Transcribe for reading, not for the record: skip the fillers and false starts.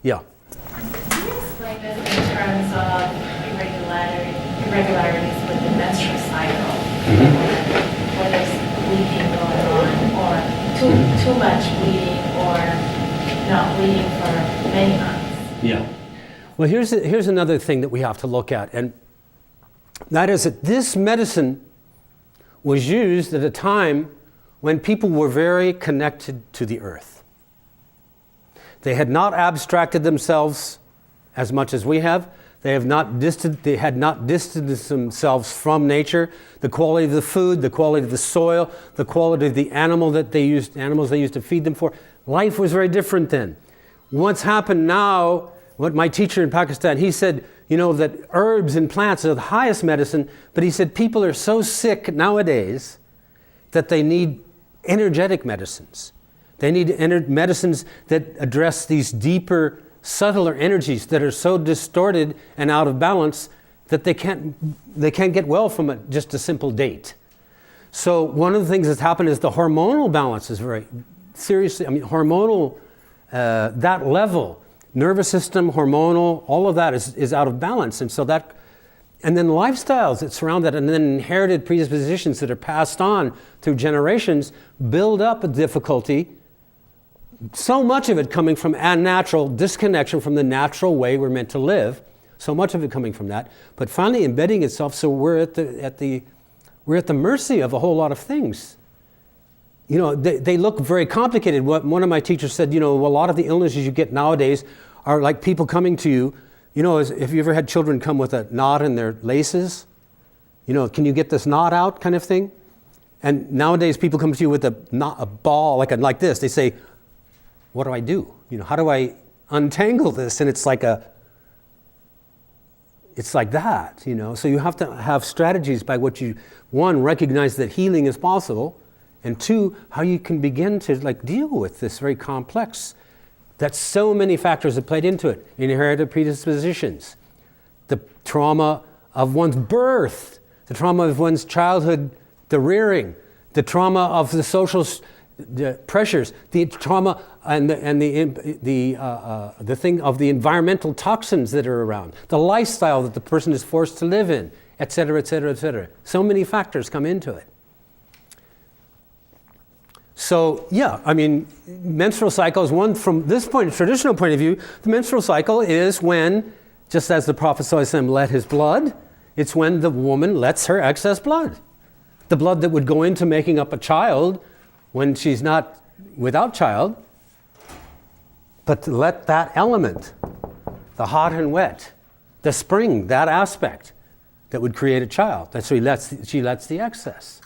Yeah. Can you explain this in terms of irregularities with the menstrual cycle? Whether it's bleeding going on, or too much bleeding, or not bleeding for many months? Yeah. Well, here's another thing that we have to look at, and that is that this medicine was used at a time when people were very connected to the earth. They had not abstracted themselves as much as we have. They had not distanced themselves from nature. The quality of the food, the quality of the soil, the quality of the animals they used to feed them for. Life was very different then. What's happened now, what my teacher in Pakistan, he said, that herbs and plants are the highest medicine, but he said people are so sick nowadays that they need energetic medicines. They need medicines that address these deeper, subtler energies that are so distorted and out of balance that they can't get well from just a simple date. So one of the things that's happened is the hormonal balance is very seriously, hormonal, that level, nervous system, hormonal, all of that is out of balance. And so and then lifestyles that surround that, and then inherited predispositions that are passed on through generations build up a difficulty, so much of it coming from unnatural disconnection from the natural way we're meant to live, so much of it coming from that, but finally embedding itself so we're at the mercy of a whole lot of things. They look very complicated. One of my teachers said, a lot of the illnesses you get nowadays are like people coming to you. If you ever had children come with a knot in their laces, can you get this knot out kind of thing? And nowadays people come to you with a ball like this. They say, what do I do? How do I untangle this? And it's like that, So you have to have strategies by which you, one, recognize that healing is possible, and two, how you can begin to deal with this very complex. That's so many factors that played into it. Inherited predispositions, the trauma of one's birth, the trauma of one's childhood, the rearing, the trauma of the social pressures, the trauma and the thing of the environmental toxins that are around, the lifestyle that the person is forced to live in, et cetera, et cetera, et cetera. So many factors come into it. So, menstrual cycle is one, from this traditional point of view, the menstrual cycle is when, just as the Prophet ﷺ let his blood, it's when the woman lets her excess blood. The blood that would go into making up a child when she's not without child, but to let that element, the hot and wet, the spring, that aspect that would create a child, that's why she lets the excess.